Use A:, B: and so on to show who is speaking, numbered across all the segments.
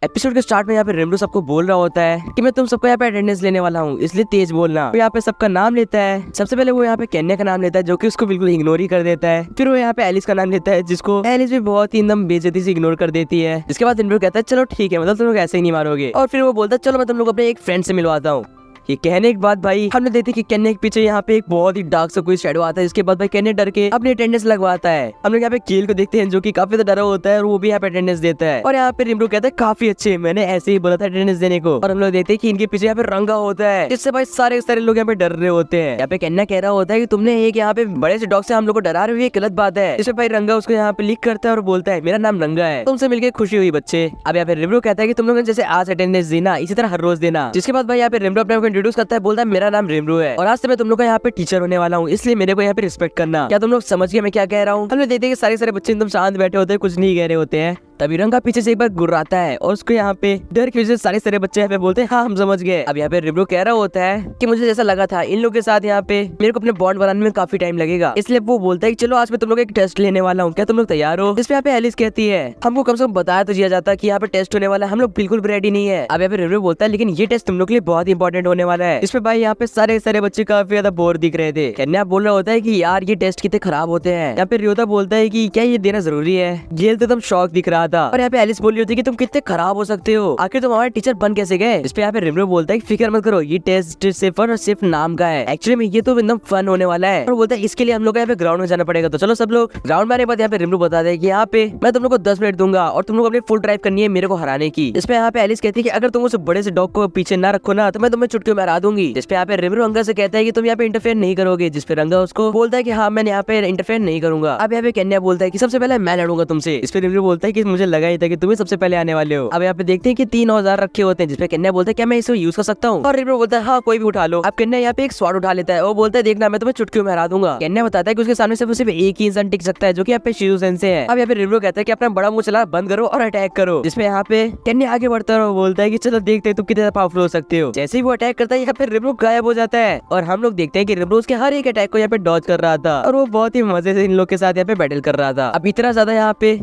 A: Episode के start में यहाँ पे रिमरू सबको बोल रहा होता है कि मैं तुम सबको यहाँ पे अटेंडेंस लेने वाला हूँ, इसलिए तेज बोलना। तो यहाँ पे सबका नाम लेता है। सबसे पहले वो यहाँ पे केन्या का नाम लेता है, जो कि उसको बिल्कुल इग्नोर ही कर देता है। फिर वो यहाँ पे एलिस का नाम लेता है, जिसको एलिस भी बहुत ही एकदम बेइज्जती से इग्नोर कर देती है। जिसके बाद रिमरू कहता है चलो ठीक है, मतलब तुम लोग ऐसे ही नहीं मारोगे। और फिर वो बोलता है चलो मैं तुम लोग अपने एक फ्रेंड से मिलवाता हूँ। ये कहने के बाद भाई हमने देखते कि केन्या के पीछे यहाँ पे एक बहुत ही डार्क सा कोई शैडो आता है। इसके बाद भाई केन्या डर के अपनी अटेंडेंस लगवाता है। हम लोग यहाँ पे कील को देखते हैं, जो कि काफी ज्यादा डरा होता है और वो भी यहाँ पे अटेंडेंस देता है। और यहाँ पे रिमरू कहता है काफी अच्छे, मैंने ऐसे ही बोला था अटेंडेंस देने को। और हम लोग देखते हैं कि इनके पीछे यहाँ पे रंगा होता है, जिससे भाई सारे लोग यहाँ पे डर रहे होते हैं। यहाँ पे केन्या कह रहा होता है कि तुमने एक यहाँ पे बड़े से डॉग से हम लोग को डरा रहे हो, ये गलत बात है। इसमें भाई रंगा उसको यहाँ पे लिख करता है और बोलता है मेरा नाम रंगा है, तुमसे मिलकर खुशी हुई बच्चे। अब यहाँ पे रिमरू कहता है कि तुम लोग जैसे आज अटेंडेंस देना, इसी तरह हर रोज देना। जिसके बाद भाई यहाँ पे रिमरू अपने को इंट्रोड्यूस करता है, बोलता है मेरा नाम रिमरू है और आज से मैं तुम लोग का यहाँ पे टीचर होने वाला हूँ, इसलिए मेरे को यहाँ पे रिस्पेक्ट करना। क्या तुम लोग समझ गए मैं क्या कह रहा हूँ? हमने देखते हैं कि सारे बच्चे एकदम शांत बैठे होते हैं, कुछ नहीं कह रहे होते हैं। तभी रंगा पीछे से एक बार गुर्राता है और उसको यहाँ पे डर की वजह से सारे बच्चे यहाँ पे बोलते हैं हाँ हम समझ गए। अब यहाँ पे रिमरू कह रहा होता है कि मुझे जैसा लगा था इन लोगों के साथ यहाँ पे मेरे को अपने बॉन्ड बनाने में काफी टाइम लगेगा, इसलिए वो बोलता है कि चलो आज मैं तुम लोग एक टेस्ट लेने वाला हूँ, क्या तुम लोग तैयार हो? इस पे यहाँ पे एलिस कहती है हमको कम से कम बताया तो दिया जाता कि यहाँ पे टेस्ट होने वाला है, हम लोग बिल्कुल भी रेडी नहीं है। अब यहाँ पे रिमरू बोलता है लेकिन ये टेस्ट तुम लोग के लिए बहुत इंपॉर्टेंट होने वाला है। इसमें भाई यहाँ पे सारे बच्चे काफी ज्यादा बोर दिख रहे थे। कन्या बोल रहा होता है कि यार ये टेस्ट कितने खराब होते हैं। यहाँ पे रियोता बोलता है कि क्या ये देना जरूरी है? गेल तो एकदम शौक दिख रहा था। और यहाँ पे एलिस बोल रही होती है कि तुम कितने खराब हो सकते हो, आखिर तुम हमारे टीचर बन कैसे गए? इस पे यहाँ पे रिमरू बोलता है कि फिक्र मत करो, ये टेस्ट सिर्फ और सिर्फ नाम का है, एक्चुअली में ये तो एकदम फन होने वाला है। और बोलता है इसके लिए हम लोग यहाँ पे ग्राउंड में जाना पड़ेगा। तो चलो सब लोग ग्राउंड में आने के बाद यहाँ पे रिमरू बताते हैं कि यहाँ पे मैं तुम लोग को 10 मिनट दूंगा और तुम लोग अपनी फुल ड्राइव करनी है मेरे को हराने की। इस पे यहाँ पे एलिस कहती है कि अगर तुम उस बड़े से डॉग को पीछे ना रखो ना तो मैं तुम्हें चुटकियों में हरा दूंगी। जिस पे यहाँ पे रिमरू रंगा से कहता है कि तुम यहाँ पे इंटरफेयर नहीं करोगे। जिस पे रंगा उसको बोलता है कि हाँ मैं यहाँ पे इंटरफेयर नहीं करूंगा। अब यहाँ पे कन्या बोलता है कि सबसे पहले मैं लड़ूंगा तुमसे। इस पे रिमरू बोलता है कि मुझे लगा ही था कि तुम्हें सबसे पहले आने वाले हो। अब यहाँ पे देखते हैं कि 3 औजार रखे होते हैं। जिसपे कन्या बोलता है क्या मैं इसे यूज कर सकता हूँ? और रिमरू बोलता है हाँ कोई भी उठा लो। अब कन्या यहाँ पे एक स्वाड उठा लेता है और बोलता है देखना मैं तुम्हें चुटकियों में हरा दूंगा। कन्या बताता है कि उसके सामने सिर्फ एक ही इंसान टिक सकता है, जो कि यहाँ पे शिजू सेंसे है। अब यहाँ पे रिमरू कहता है कि अपना बड़ा मुंह चला बंद करो और अटैक करो। जिसमें यहाँ पे कन्या आगे बढ़ता है और बोलता है कि चलो देखते हैं तुम कितने पावरफुल हो सकते हो। जैसे ही वो अटैक करता है यहाँ पे रिमरू गायब हो जाता है और हम लोग देखते हैं कि रिमरू उसके हर एक अटैक को यहाँ पे डॉज कर रहा था और वो बहुत ही मजे से इन लोग के साथ यहाँ पे बैटल कर रहा था। अब इतना ज्यादा यहाँ पे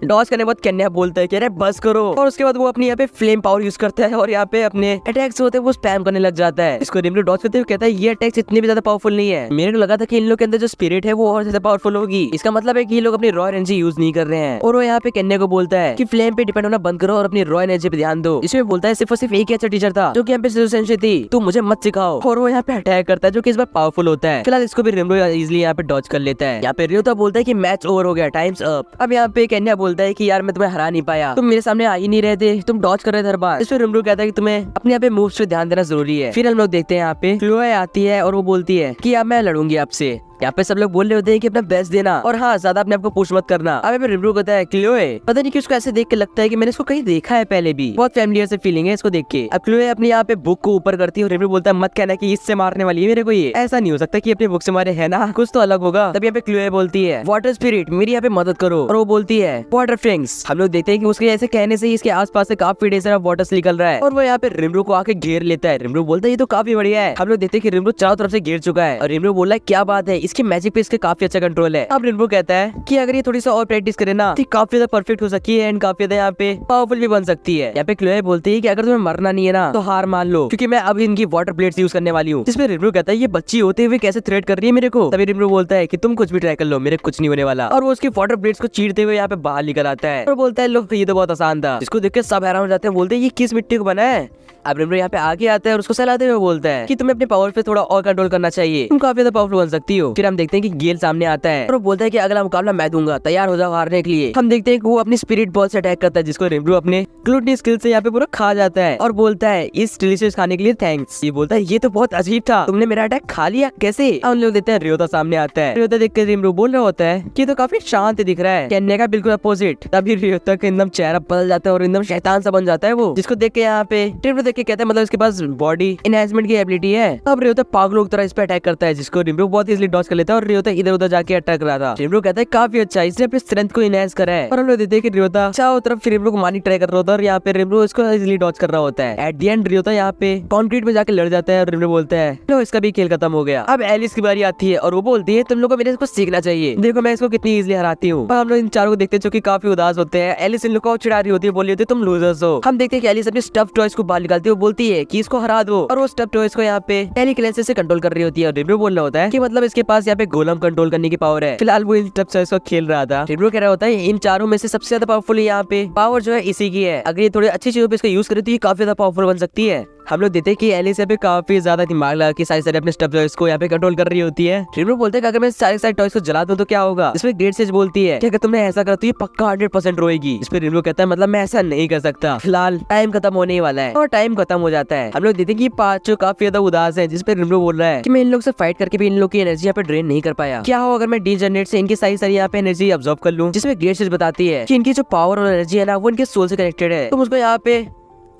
A: डॉज करने के बाद कन्या बोलता है कि अरे बस करो। और उसके बाद वो अपनी यहाँ पे फ्लेम पावर यूज करता है और यहाँ पे अपने अटैक्स होते हैं वो स्पैम करने लग जाता है। इसको रिमरू डॉज करते हुए कहता है ये अटैक्स इतनी भी ज्यादा पावरफुल नहीं है, मेरे को लगा था कि इन लोग के अंदर जो स्पिरिट है वो और ज्यादा पावरफुल होगी। इसका मतलब है कि ये लोग अपनी रॉ एनर्जी यूज नहीं कर रहे हैं। और वो यहाँ पे कन्या को बोलता है कि फ्लेम पे डिपेंड होना बंद करो और अपनी रॉ एनर्जी पे ध्यान दो। इसमें बोलता है सिर्फ और सिर्फ एक ही अच्छा टीचर था जो कि यहाँ पे सिचुएशन थी, तुम मुझे मत सिखाओ। और वो यहाँ पे अटैक करता है जो कि इस बार पावरफुल होता है। फिलहाल इसको भी रिमरू इजिली यहाँ पे डॉज कर लेता है। यहाँ पे रियोता बोलता है कि मैच ओवर हो गया, टाइम्स अप। अब यहाँ पे कन्या बोलता है कि यार मैं तुम्हें हरा नहीं पाया, तुम मेरे सामने आ ही नहीं रहे थे, तुम डॉज कर रहे थे हर बार। इसमें रिमरू कहता है कि तुम्हें अपने यहाँ पे मूव्स पे ध्यान देना जरूरी है। फिर हम लोग देखते हैं यहाँ पे क्लोए आती है और वो बोलती है कि अब मैं लड़ूंगी आपसे। यहाँ पे सब लोग बोल रहे होते हैं कि अपना बेस्ट देना और हाँ ज्यादा अपने आप को पुश मत करना। अब रिमरू कहता है क्लोए, पता नहीं कि उसको ऐसे देख के लगता है कि मैंने इसको कहीं देखा है पहले भी, बहुत फैमिलियर से फीलिंग है इसको देख के। अब क्लोए अपने यहाँ पे बुक को ऊपर करती है और रिमरू बोलता है मत कहना कि इससे मारने वाली है मेरे को, ये ऐसा नहीं हो सकता कि अपने बुक से मारे, है ना, कुछ तो अलग होगा। तब यहाँ पे क्लोए बोलती है वाटर स्पिरिट मेरी यहाँ पे मदद करो और वो बोलती है वाटर फ्रिंग्स। हम लोग देखते हैं कि उसके ऐसे कहने से इसके आसपास से काफी ढेर सारा वाटर निकल रहा है और वो यहाँ पे रिमरू को आके घेर लेता है। रिमरू बोलता है ये तो काफी बढ़िया है। हम लोग देखते हैं कि रिमरू चारों तरफ से घेर चुका है और रिमरू बोल रहा है क्या बात है, इसकी मैजिक पे इसके काफी अच्छा कंट्रोल है। अब रिमरू कहता है कि अगर ये थोड़ी सा और प्रैक्टिस करे ना तो काफी ज्यादा परफेक्ट हो सकती है एंड काफी ज्यादा यहाँ पे पावरफुल भी बन सकती है। यहाँ पे क्लोए बोलती है कि अगर तुम्हें मरना नहीं है ना तो हार मान लो, क्योंकि मैं अब इनकी वाटर प्लेट्स यूज करने वाली हूँ। जिसमें रिमरू कहता है ये बच्ची होते हुए कैसे थ्रेट कर रही है मेरे को। तभी रिमरू बोलता है कि तुम कुछ भी ट्राई कर लो, मेरे कुछ नहीं होने वाला। और वो उसकी वाटर प्लेट्स को चीरते हुए यहाँ पे बाहर लेकर आता है और बोलता है लो ये तो बहुत आसान था। इसको देख के सब हैरान हो जाते हैं, बोलते हैं ये किस मिट्टी को बना है। अब रिमरू यहाँ पे आगे आता है और उसको सलाहते हुए बोलता है कि तुम्हें अपने पावर पे थोड़ा और कंट्रोल करना चाहिए, तुम काफी ज्यादा पावरफुल बन सकती हो। फिर हम देखते हैं कि गेल सामने आता है और वो बोलता है कि अगला मुकाबला मैं दूंगा, तैयार हो जाओ हारने के लिए। हम देखते हैं कि वो अपनी स्पिरिट बॉल से अटैक करता है जिसको रिमरू अपने ग्लूटनी स्किल से यहाँ पे पूरा खा जाता है और बोलता है इस डिलीशियस खाने के लिए थैंक्स। ये बोलता है ये तो बहुत अजीब था, तुमने मेरा अटैक खा लिया कैसे? हम लोग देखते हैं रियोता सामने आता है। रियोता देख कर रिमरू बोल रहा होता है कि तो काफी शांत दिख रहा है, कन्या का बिल्कुल अपोजिट। तभी रियोता का एकदम चेहरा बदल जाता है और एकदम शैतान सा बन जाता है वो, जिसको देख के यहाँ पे रिमरू देख के कहता है मतलब इसके पास बॉडी एनहांसमेंट की एबिलिटी है। अब रियोता पागलों की तरह इस पे अटैक करता है जिसको रिमरू बहुत इजीली डॉज कर लेता है और रियोता इधर उधर जाके अटैक रहा था। रिमरो कहता है काफी अच्छा, इसने अपनी स्ट्रेंथ को इनहेंस करा है। और हम लोग देखते हैं कि रियोता चारों तरफ रिमरो को मारने ट्राई कर रहा होता है और यहाँ पे रिमरो इसको इजीली डॉज कर रहा होता है। एट द एंड रियोता यहाँ पे कॉन्क्रीट में जाके लड़ जाता है और रिमरो बोलता है लो इसका भी खेल खत्म हो गया। अब एलिस की बारी आती है और वो बोलती है तुम लोग को मेरे इसको सीखना चाहिए, देखो मैं इसको कितनी इजीली हराती हूँ। और हम लोग इन चारों को देखते हैं जो कि काफी उदास होते हैं। एलिस इन लोग को चिढ़ा रही होती है, बोल रही होती है तुम लूजर्स हो। हम देखते हैं कि एलिस अपने स्टफ टॉयज को बाहर निकालती है, वो बोलती है कि इसको हरा दो और वो स्टफ टॉयज को यहाँ पे टेलीकिनेसिस से कंट्रोल कर रही होती है। और रिमरो बोल रहा होता है कि मतलब इसके पास यहाँ पे गोलम कंट्रोल करने की पावर है। फिलहाल वो इन स्टफ टॉयज को खेल रहा था। रिमरो कह रहा होता है इन चारों में से सबसे ज्यादा पावरफुल यहाँ पे पावर जो है इसी की है, अगर ये थोड़ी अच्छी चीजों पे इसका यूज करे तो ये काफी ज्यादा पावरफुल बन सकती है। हम लोग देखते हैं कि एलिस यहाँ पे काफी ज्यादा दिमाग लगा के सारे अपने स्टफ टॉयज को यहाँ पे कंट्रोल कर रही होती है। रिमरो बोलते हैं कि अगर मैं सारे टॉयज को जला दूं तो क्या होगा। इसमें ग्रेट सेज बोलती है कि अगर तुमने ऐसा करा तो ये पक्का 100% रोएगी। इस पे रिमरो कहता है मतलब मैं ऐसा नहीं कर सकता, फिलहाल टाइम खत्म होने वाला है। और टाइम खत्म हो जाता है। हम लोग देखते हैं कि पांचों काफी ज्यादा उदास है, जिसपे रिमरो बोल रहा है कि मैं इन लोग से फाइट करके भी इन लोग की एनर्जी यहाँ पे ड्रेन नहीं कर पाया, क्या हो अगर मैं डीजनरेट से इनकी सारी यहाँ पे एनर्जी अब्सॉर्ब कर लूं। जिसमें ग्रेट सेज बताती है कि इनकी जो पावर और एनर्जी है ना वो इनके सोल से कनेक्टेड है, तुम उसको यहाँ पे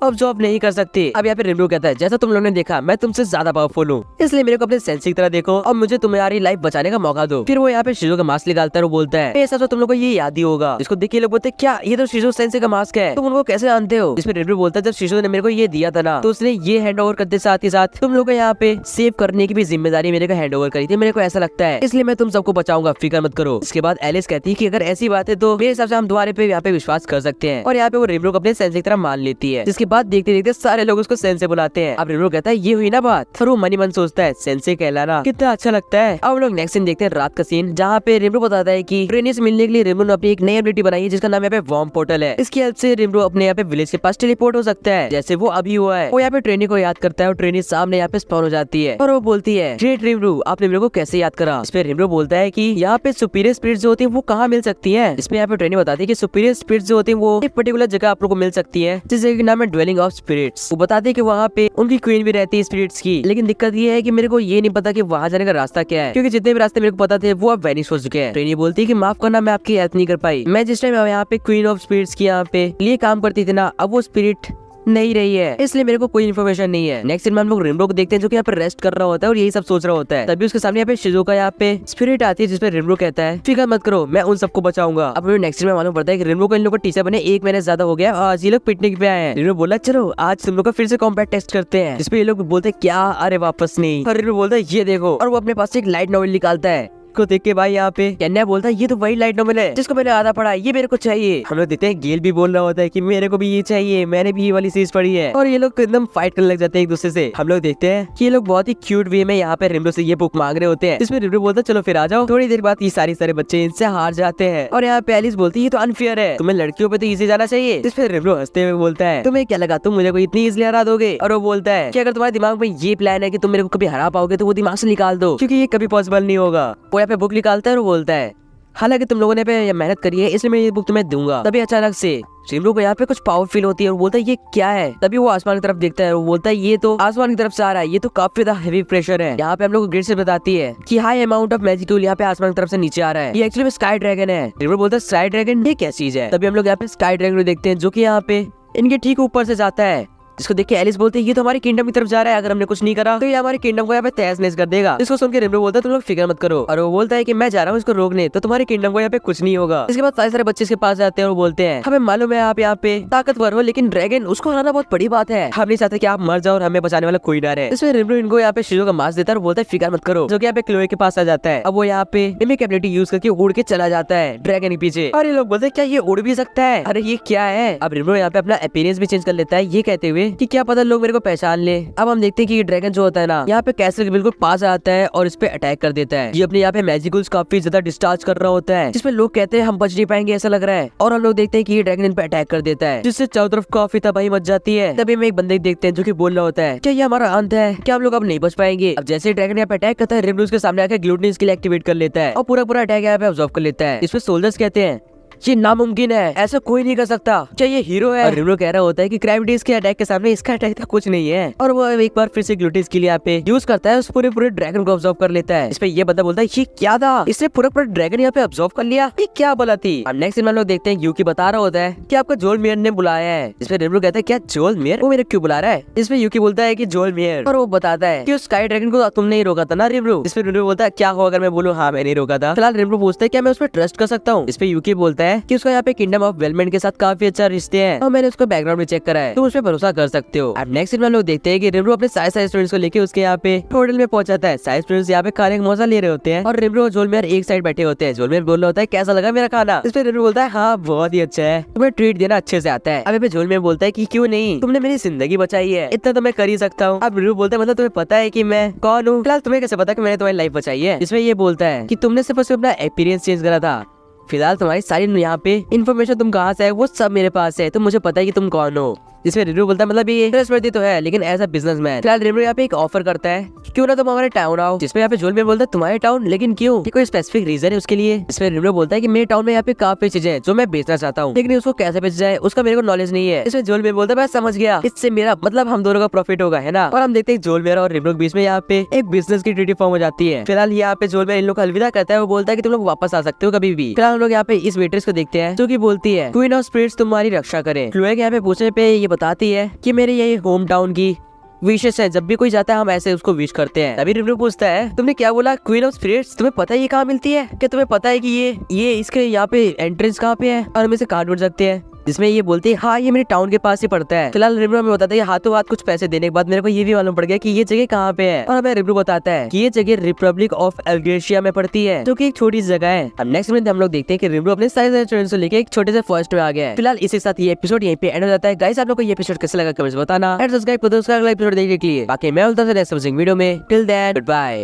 A: अब्सॉर्ब नहीं कर सकती। अब यहाँ पे रिमरो कहता है जैसा तुम लोगों ने देखा मैं तुमसे ज्यादा पावरफुल हूँ, इसलिए मेरे को अपने सेंस की तरह देखो और मुझे तुम्हारी लाइफ बचाने का मौका दो। फिर वो यहाँ पे शिजो का मास्क निकालता है और बोलता है ऐसा तो तुम लोग को ये याद ही होगा। इसको देखिए लोग बोलते हैं क्या ये तो शिजो सेंसे का मास्क है, तुम उनको कैसे जानते हो। इसमें रिमरो बोलता है जब शिजो ने मेरे को ये दिया था ना तो उसने ये हैंड ओवर करते साथ ही साथ तुम लोग को यहाँ पे सेव करने की भी जिम्मेदारी मेरे को हैंड ओवर करी थी, मेरे को ऐसा लगता है, इसलिए मैं तुम सबको बचाऊंगा, फिक्र मत करो। इसके बाद एलिस कहती है कि अगर ऐसी बात है तो मेरे हिसाब से हम दोबारा पे यहाँ पे विश्वास कर सकते हैं। और यहाँ पे वो रिमरो को अपने सेंसे की तरह मान लेती है। जिसके बाद देखते देखते सारे लोग उसको सेंसे बुलाते हैं। अब रिमरो कहता है ये हुई ना बात, और वो मनी मन सोचता है सेंसे कहलाना कितना अच्छा लगता है। अब लोग नेक्स्ट सीन देखते हैं रात का सीन, जहाँ पे रिमरो बताता है कि ट्रेनी से मिलने के लिए रिमरो ने अपनी एक नई एबिलिटी बनाई है जिसका नाम यहाँ पे वॉर्म पोर्टल है। इसकी हेल्प से रिमरो अपने यहाँ पे विलेज के पास टेलीपोर्ट हो सकता है, जैसे वो अभी हुआ है। वो यहाँ पे ट्रेनी को याद करता है और ट्रेनी सामने यहाँ पे स्पॉन हो जाती है और वो बोलती है ग्रेट रिमरो, आपने मेरे को कैसे याद करा। इस पे रिमरो बोलता है कि यहाँ पे सुपीरियर स्पिरिट्स जो होती है वो कहाँ मिल सकती है। इसमें यहाँ पे ट्रेनी बताती है कि सुपीरियर स्पिरिट्स जो होती है वो एक पर्टिकुलर जगह आप लोग को मिल सकती है जिस जगह का नाम है ड्वेलिंग ऑफ स्पिरिट्स। वो बताते हैं कि वहाँ पे उनकी क्वीन भी रहती है स्पिरिट्स की, लेकिन दिक्कत ये है कि मेरे को ये नहीं पता कि वहाँ जाने का रास्ता क्या है, क्योंकि जितने भी रास्ते मेरे को पता थे वो अब वैनिश हो चुके हैं। ट्रेनी बोलती है कि माफ करना मैं आपकी हेल्प नहीं कर पाई, मैं जिस टाइम यहाँ पे क्वीन ऑफ स्पिरिट्स की यहाँ पे लिए काम करती थी ना अब वो स्पिरिट नहीं रही है, इसलिए मेरे को कोई इन्फॉर्मेशन नहीं है। नेक्स्ट सीन में हम लोग रिमरो को देखते हैं जो कि यहाँ पे रेस्ट कर रहा होता है और यही सब सोच रहा होता है। तभी उसके सामने यहाँ पे शिजो का यहाँ पे स्पिरिट आती है जिसपे रिमरो कहता है फिक्र मत करो मैं उन सबको बचाऊंगा। अब नेक्स्ट सीन में मालूम पड़ता है कि रिमरो को इन लोगों को टीचर बने 1 महीने ज्यादा हो गया और आज ये लोग पिकनिक पे आए हैं। रिमरो बोला चलो आज तुम लोग का फिर से कॉम्बैट टेस्ट करते हैं, जिसपे ये लोग बोलते हैं क्या, अरे वापस नहीं। और रिमरो बोलता है ये देखो, और वो अपने पास से एक लाइट नॉवेल निकालता है को देख के भाई यहाँ पे केन्या बोलता है ये तो वही लाइट नॉवेल है जिसको मैंने आधा पढ़ा, ये मेरे को चाहिए। हम लोग देखते हैं गेल भी बोल रहा होता है कि मेरे को भी ये चाहिए, मैंने भी ये वाली सीरीज पढ़ी है। और ये लोग एकदम फाइट करने लग जाते हैं एक दूसरे से। हम लोग देखते हैं कि ये लोग बहुत ही क्यूट वे में यहाँ पे रिमरो से ये बुक मांग रहे होते हैं, जिसमें रिमरो बोलता है चलो फिर आ जाओ। थोड़ी देर बाद ये सारे बच्चे इनसे हार जाते हैं और यहाँ पे एलिस बोलती है ये तो अनफेयर है, तुम्हें लड़कियों पे तो इजी जाना चाहिए। जिस पे रिमरो हंसते हुए बोलता है तुम्हें क्या लगा तुम मुझे कोई इतनी इजिली हरा दोगे। और वो बोलता है कि अगर तुम्हारे दिमाग में ये प्लान है कि तुम मेरे को कभी हरा पाओगे तो वो दिमाग से निकाल दो, क्योंकि ये कभी पॉसिबल नहीं होगा। वो यहाँ पे बुक निकालता है और बोलता है हालांकि तुम लोगों ने पे मेहनत करी है इसलिए मैं ये बुक तुम्हें दूंगा। तभी अचानक से रिमरो को यहाँ पे कुछ पावर फील होती है और बोलता है ये क्या है। तभी वो आसमान की तरफ देखता है और बोलता है ये तो आसमान की तरफ से आ रहा है, ये तो काफी ज्यादा हेवी प्रेशर है। यहाँ पे हम लोग ग्रेड से बताती है कि high amount of magic tool यहाँ पे आसमान की तरफ से नीचे आ रहा है, ये एक्चुअली में स्काई ड्रैगन है। रिमरो बोलता है स्काई ड्रैगन ये क्या चीज है। तभी हम लोग यहाँ पे स्काई ड्रैगन को देखते हैं जो की यहाँ पे इनके ठीक ऊपर से जाता है, जिसको देख के एलिस बोलते हैं ये तो हमारी किंगडम की तरफ जा रहा है, अगर हमने कुछ नहीं करा तो ये हमारे किंगडम को यहाँ पे तहस नहस कर देगा। इसको सुन के रिमरो बोलता है तुम लोग फिक्र मत करो, और वो बोलता है कि मैं जा रहा हूँ इसको रोकने, तो तुम्हारे किंगडम को यहाँ पे कुछ नहीं होगा। इसके बाद सारे बच्चे इसके पास जाते हैं और बोलते हैं हमें मालूम है आप यहाँ पे ताकतवर हो, लेकिन ड्रैगन उसको हराना बहुत बड़ी बात है, हम नहीं चाहते कि आप मर जाओ और हमें बचाने वाला कोई ना रहे। इसमें रिमरो इनको यहाँ पे शिजो का मास्क देता है और बोलता है फिक्र मत करो, जो कि यहाँ पे क्लोए के पास आ जाता है। अब वो यहाँ पे मिमिक एबिलिटी यूज करके उड़ के चला जाता है ड्रैगन के पीछे। और ये लोग बोलते हैं क्या ये उड़ भी सकता है, अरे ये क्या है। अब रिमरो यहाँ पे अपना अपीयरेंस भी चेंज कर लेता है ये कहते हुए कि क्या पता लोग मेरे को पहचान ले। अब हम देखते हैं कि ये ड्रैगन जो होता है ना यहाँ पे कैसल के बिल्कुल पास आता है और इस पे अटैक कर देता है। ये अपने यहाँ पे मैजिकल्स काफी ज्यादा डिस्चार्ज कर रहा होता है, जिसमें लोग कहते हैं हम बच नहीं पाएंगे ऐसा लग रहा है। और हम लोग देखते हैं कि ये ड्रैगन इन पे अटैक कर देता है, जिससे चारों तरफ काफी तबाही मच जाती है। तभी हम एक बंदे देखते हैं जो कि बोल रहा होता है क्या ये हमारा अंत है, क्या हम लोग अब नहीं बच पाएंगे। अब जैसे ड्रैगन यहाँ पे अटैक करता है रिमरो उसके सामने आकर ग्लूटनी स्किल एक्टिवेट कर लेता है और पूरा अटैक यहाँ पे ऑब्जर्व कर लेता है। इसमें सोल्जर्स कहते हैं ये नामुमकिन है, ऐसा कोई नहीं कर सकता, क्या ये हीरो है? और रिमरो कह रहा होता है कि ग्रेविटीज के अटैक के सामने इसका अटैक तो कुछ नहीं है। और वो एक बार फिर से ग्लूटीज के लिए यहाँ पे यूज करता है, उस पूरे ड्रैगन को ऑब्जर्व कर लेता है। इस पे ये बंदा बोलता है ये क्या था, इसने पूरा ड्रैगन यहाँ पे ऑब्जर्व कर लिया, ये क्या बोला थी। अब नेक्स्ट हम लोग देखते हैं यूकी बता रहा होता है कि आपका जोल मेयर ने बुलाया है। इसमें रिमरो कहता है क्या जोल मेयर, वो मेरे क्यों बुला रहा है? इसमें यूकी बोलता है कि जोल मेयर, और वो बताता है कि उस स्काई ड्रैगन को तुमने ही रोका था ना रिमरो। इसमें रिमरो बोलता है क्या हो अगर मैं बोलूं हाँ मैंने रोका था। फिलहाल रिमरो पूछता है क्या मैं उस पर ट्रस्ट कर सकता हूँ। इस पे यूकी बोलता है कि उसका यहाँ पे किंगडम ऑफ वेलमेंट के साथ काफी अच्छा रिश्ते हैं और मैंने उसका बैकग्राउंड में चेक करा है, तुम उस पर भरोसा कर सकते हो। अब नेक्स्ट हम लोग देखते हैं कि रिमरो अपने सारे स्टूडेंट्स को लेके उसके यहाँ पे होटल में पहुंचाता है। सारे स्टूडेंट्स यहाँ पे खाने का मजा ले रहे होते हैं और रिमरो और जोल मेयर एक साइड बैठे होते हैं। जोल मेयर बोल रहा होता है कैसा लगा मेरा खाना। इस पे रिमरो बोलता है हाँ बहुत ही अच्छा है, तुम्हें ट्रीट देना अच्छे से आता है। अब जोल मेयर बोलता है कि क्यों नहीं, तुमने मेरी जिंदगी बचाई है, इतना तो मैं कर ही सकता हूँ। अब रिमरो बोलता है मतलब तुम्हें पता है कि मैं कौन हूँ? फिलहाल तुम्हें कैसे पता कि मैंने तुम्हारी लाइफ बचाई है? इसमें ये बोलता है कि तुमने सिर्फ अपना एक्सपीरियंस चेंज करा था, फिलहाल तुम्हारी सारी यहाँ पे इन्फॉर्मेशन तुम कहाँ से है वो सब मेरे पास है, तो मुझे पता है कि तुम कौन हो। जिसमें रिमरो बोलता है मतलब ये ट्रस्टवर्दी तो है लेकिन एज अ बिजनेसमैन। फिलहाल रिमरो यहाँ पे एक ऑफर करता है क्यों ना तुम हमारे टाउन आओ। जिसमें यहाँ पे जोल मेयर बोलता है तुम्हारे टाउन, लेकिन क्यों, कोई स्पेसिफिक रीजन है उसके लिए? इसमें रिमरो बोलता है कि मेरे टाउन में यहाँ पे काफी चीजें हैं जो मैं बेचना चाहता हूँ, लेकिन उसको कैसे बेचा जाए उसका मेरे को नॉलेज नहीं है। इसमें जोल मेयर बोलता है मैं समझ गया, इससे मेरा मतलब हम दोनों का प्रॉफिट होगा, है ना। और हम देखते हैं जोल मेयर और रिमरो के बीच में यहाँ पे एक बिजनेस की ट्रीटी फॉर्म हो जाती है। फिलहाल यहाँ पे जोल मेयर इन लोग को अलविदा करता है, वो बोलता है कि तुम लोग वापस आ सकते हो कभी भी। फिलहाल हम लोग यहाँ पे इस वेट्रेस को देखते हैं जो की बोलती है क्वीन ऑफ स्पिरिट्स तुम्हारी रक्षा करे। क्लोए के यहाँ पे पूछने पे ये बताती है कि मेरे यही होम टाउन की विशेष है, जब भी कोई जाता है हम ऐसे उसको विश करते हैं। तभी रिमरो पूछता है तुमने क्या बोला क्वीन ऑफ स्पिरिट्स, तुम्हें पता है ये कहाँ मिलती है? क्या तुम्हें पता है कि ये इसके यहाँ पे एंट्रेंस कहाँ पे है और हम इसे कहाँ ढूंढ सकते हैं? जिसमें ये बोलती है हाँ ये मेरे टाउन के पास ही पड़ता है। फिलहाल रिमरो में बताता है हाथों हाथ कुछ पैसे देने के बाद मेरे को ये भी मालूम पड़ गया कि ये जगह कहाँ पे है। और हमें रिमरो बताता है कि ये जगह रिपब्लिक ऑफ एल्गेशिया में पड़ती है जो कि एक छोटी जगह है। अब नेक्स्ट में हम लोग देखते हैं कि रिमरो अपने सारे स्टूडेंट्स को लेकर एक छोटे से फर्स्ट में आ गया है। फिलहाल इसी साथ ये एपिसोड यहीं पे एंड हो जाता है। गाइस आप लोग को ये एपिसोड कैसा लगा कमेंट्स बताना, एंड सब्सक्राइब करो अगला एपिसोड देखने के लिए। बाकी मैं बोलता हूं नेक्स्ट वीडियो में, टिल देन गुड बाय।